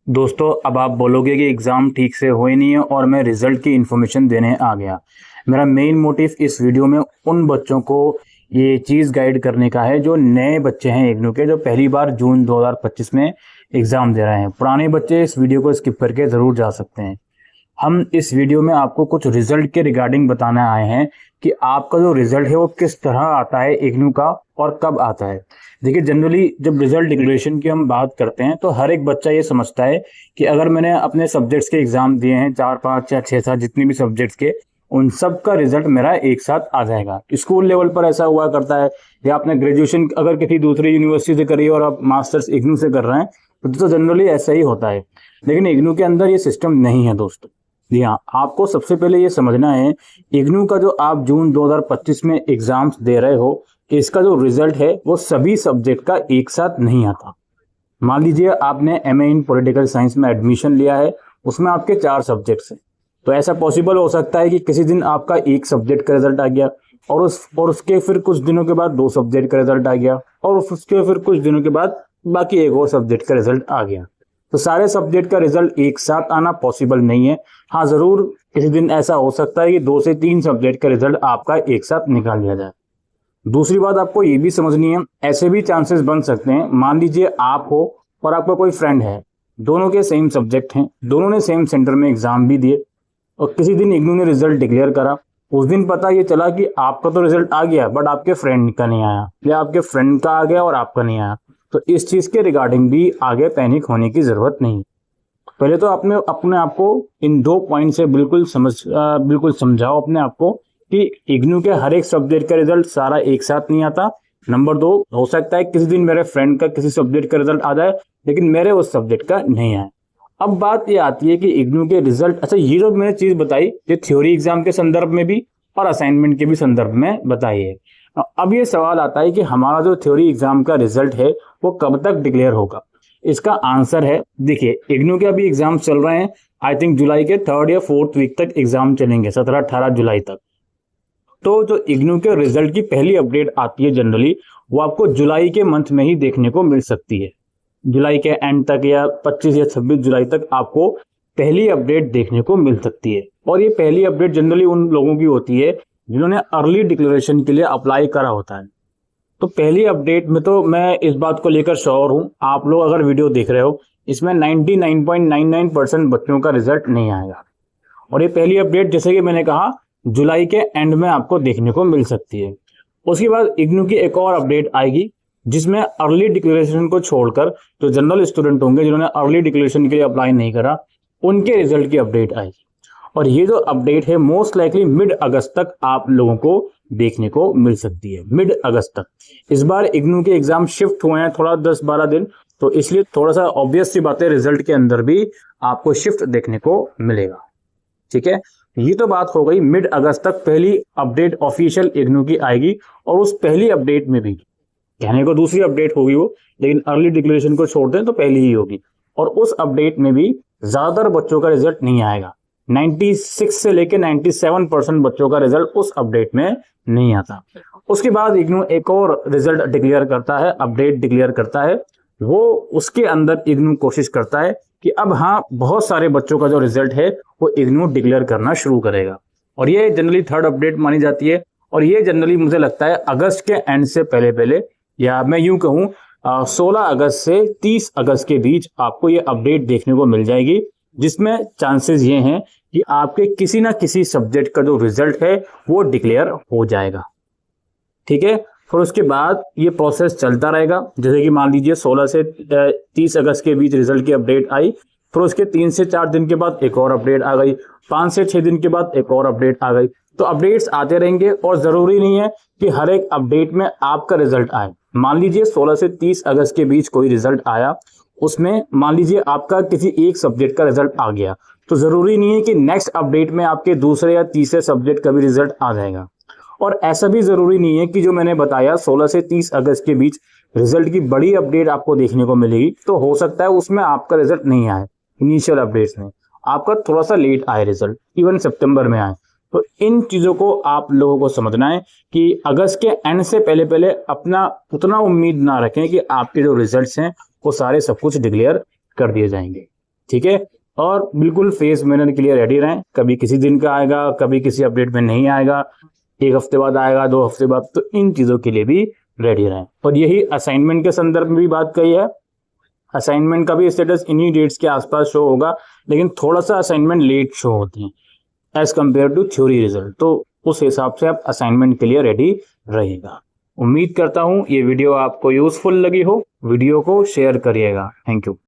दोस्तों, अब आप बोलोगे कि एग्ज़ाम ठीक से हो ही नहीं है और मैं रिज़ल्ट की इन्फॉर्मेशन देने आ गया। मेरा मेन मोटिव इस वीडियो में उन बच्चों को ये चीज़ गाइड करने का है जो नए बच्चे हैं इग्नू के, जो पहली बार जून 2025 में एग्ज़ाम दे रहे हैं। पुराने बच्चे इस वीडियो को स्किप करके ज़रूर जा सकते हैं। हम इस वीडियो में आपको कुछ रिजल्ट के रिगार्डिंग बताने आए हैं कि आपका जो रिजल्ट है वो किस तरह आता है इग्नू का और कब आता है। देखिए, जनरली जब रिजल्ट डिक्लेरेशन की हम बात करते हैं तो हर एक बच्चा ये समझता है कि अगर मैंने अपने सब्जेक्ट्स के एग्जाम दिए हैं 4 5 या 6 7 जितने भी सब्जेक्ट्स के, उन सब का रिजल्ट मेरा एक साथ आ जाएगा। स्कूल लेवल पर ऐसा हुआ करता है, या आपने ग्रेजुएशन अगर किसी दूसरी यूनिवर्सिटी से करी है और आप मास्टर्स इग्नू से कर रहे हैं तो जनरली ऐसा ही होता है। लेकिन इग्नू के अंदर ये सिस्टम नहीं है दोस्तों। जी हाँ, आपको सबसे पहले ये समझना है, इग्नू का जो आप जून 2025 में एग्जाम्स दे रहे हो, इसका जो रिजल्ट है वो सभी सब्जेक्ट का एक साथ नहीं आता। मान लीजिए आपने एमए इन पॉलिटिकल साइंस में एडमिशन लिया है, उसमें आपके 4 सब्जेक्ट्स हैं, तो ऐसा पॉसिबल हो सकता है कि किसी दिन आपका एक सब्जेक्ट का रिजल्ट आ गया और उसके फिर कुछ दिनों के बाद 2 सब्जेक्ट का रिजल्ट आ गया और उसके फिर कुछ दिनों के बाद बाकी एक और सब्जेक्ट का रिजल्ट आ गया। तो सारे सब्जेक्ट का रिजल्ट एक साथ आना पॉसिबल नहीं है। हाँ, जरूर किसी दिन ऐसा हो सकता है कि 2 से 3 सब्जेक्ट का रिजल्ट आपका एक साथ निकाल लिया जाए। दूसरी बात आपको ये भी समझनी है, ऐसे भी चांसेस बन सकते हैं। मान लीजिए आप हो और आपका कोई फ्रेंड है, दोनों के सेम सब्जेक्ट हैं, दोनों ने सेम सेंटर में एग्जाम भी दिए और किसी दिन इग्नू ने रिजल्ट डिक्लेयर करा। उस दिन पता ये चला कि आपका तो रिजल्ट आ गया बट आपके फ्रेंड का नहीं आया, या आपके फ्रेंड का आ गया और आपका नहीं आया। तो इस चीज के रिगार्डिंग भी आगे पैनिक होने की जरूरत नहीं। पहले तो आपने अपने आप को इन 2 पॉइंट से बिल्कुल समझाओ अपने आप को कि इग्नू के हर एक सब्जेक्ट का रिजल्ट सारा एक साथ नहीं आता। नंबर 2, हो सकता है किसी दिन मेरे फ्रेंड का किसी सब्जेक्ट का रिजल्ट आ जाए लेकिन मेरे उस सब्जेक्ट का नहीं आए। अब बात ये आती है कि इग्नू के रिजल्ट, अच्छा ये जो मैंने चीज बताई ये थ्योरी एग्जाम के संदर्भ में भी और असाइनमेंट के भी संदर्भ में बताई है। अब ये सवाल आता है कि हमारा जो थ्योरी एग्जाम का रिजल्ट है वो कब तक डिक्लेयर होगा। इसका आंसर है, देखिए इग्नू के अभी एग्जाम चल रहे हैं, आई थिंक जुलाई के 3rd या 4th वीक तक एग्जाम चलेंगे, 17-18 जुलाई तक। तो जो इग्नू के रिजल्ट की पहली अपडेट आती है जनरली, वो आपको जुलाई के मंथ में ही देखने को मिल सकती है। जुलाई के एंड तक या 25 या 26 जुलाई तक आपको पहली अपडेट देखने को मिल सकती है। और ये पहली अपडेट जनरली उन लोगों की होती है जिन्होंने अर्ली डिक्लेरेशन के लिए अप्लाई करा होता है। तो पहली अपडेट में तो मैं इस बात को लेकर श्योर हूं, आप लोग अगर वीडियो देख रहे हो इसमें 99.99% बच्चों का रिजल्ट नहीं आएगा। और ये पहली अपडेट जैसे कि मैंने कहा जुलाई के एंड में आपको देखने को मिल सकती है। उसके बाद इग्नू की एक और अपडेट आएगी जिसमें अर्ली डिक्लेरेशन को छोड़कर जो जनरल स्टूडेंट होंगे जिन्होंने अर्ली डिक्लेरेशन के लिए अप्लाई नहीं करा, उनके रिजल्ट की अपडेट आएगी। और ये जो अपडेट है मोस्ट लाइकली मिड अगस्त तक आप लोगों को देखने को मिल सकती है, मिड अगस्त तक। इस बार इग्नू के एग्जाम शिफ्ट हुए हैं थोड़ा 10-12 दिन, तो इसलिए थोड़ा सा ऑब्वियस सी बात है, रिजल्ट के अंदर भी आपको शिफ्ट देखने को मिलेगा। ठीक है, ये तो बात हो गई, मिड अगस्त तक पहली अपडेट ऑफिशियल इग्नू की आएगी। और उस पहली अपडेट में भी, कहने को दूसरी अपडेट होगी वो, लेकिन अर्ली डिक्लेरेशन को छोड़ दें तो पहली ही होगी। और उस अपडेट में भी ज्यादातर बच्चों का रिजल्ट नहीं आएगा, 96 से लेकर 97% बच्चों का रिजल्ट उस अपडेट में नहीं आता। उसके बाद इग्नू एक और रिजल्ट डिक्लेयर करता है, अपडेट डिक्लेयर करता है। वो उसके अंदर इग्नू कोशिश करता है कि अब हाँ, बहुत सारे बच्चों का जो रिजल्ट है वो इग्नू डिक्लेयर करना शुरू करेगा। और ये जनरली 3rd अपडेट मानी जाती है। और ये जनरली मुझे लगता है अगस्त के एंड से पहले पहले, या मैं यूं कहूं 16 अगस्त से 30 अगस्त के बीच आपको ये अपडेट देखने को मिल जाएगी, जिसमें चांसेस ये हैं कि आपके किसी ना किसी सब्जेक्ट का जो रिजल्ट है वो डिक्लेयर हो जाएगा। ठीक है, फिर उसके बाद ये प्रोसेस चलता रहेगा। जैसे कि मान लीजिए 16 से 30 अगस्त के बीच रिजल्ट की अपडेट आई, फिर उसके 3 से 4 दिन के बाद एक और अपडेट आ गई, 5 से 6 दिन के बाद एक और अपडेट आ गई। तो अपडेट्स आते रहेंगे और जरूरी नहीं है कि हर एक अपडेट में आपका रिजल्ट आए। मान लीजिए 16 से 30 अगस्त के बीच कोई रिजल्ट आया, उसमें मान लीजिए आपका किसी एक सब्जेक्ट का रिजल्ट आ गया, तो जरूरी नहीं है कि नेक्स्ट अपडेट में आपके दूसरे या तीसरे सब्जेक्ट का भी रिजल्ट आ जाएगा। और ऐसा भी जरूरी नहीं है कि जो मैंने बताया 16 से 30 अगस्त के बीच रिजल्ट की बड़ी अपडेट आपको देखने को मिलेगी, तो हो सकता है उसमें आपका रिजल्ट नहीं आए, इनिशियल अपडेट्स में आपका थोड़ा सा लेट आए रिजल्ट, इवन सितंबर में आए। तो इन चीजों को आप लोगों को समझना है कि अगस्त के एंड से पहले पहले अपना उतना उम्मीद ना रखें कि आपके जो रिजल्ट्स हैं वो सारे सब कुछ डिक्लेयर कर दिए जाएंगे। ठीक है। और बिल्कुल फेस मेहनत के लिए रेडी रहें, कभी किसी दिन का आएगा, कभी किसी अपडेट में नहीं आएगा, एक हफ्ते बाद आएगा, 2 हफ्ते बाद, तो इन चीज़ों के लिए भी रेडी रहें। और यही असाइनमेंट के संदर्भ में भी बात कही है, असाइनमेंट का भी स्टेटस इन्हीं डेट्स के आसपास शो होगा, लेकिन थोड़ा सा असाइनमेंट लेट शो होते हैं as compare to theory result, तो उस हिसाब से आप असाइनमेंट के लिए रेडी रहेगा। उम्मीद करता हूँ ये वीडियो आपको यूजफुल लगी हो, वीडियो को शेयर करिएगा। Thank you.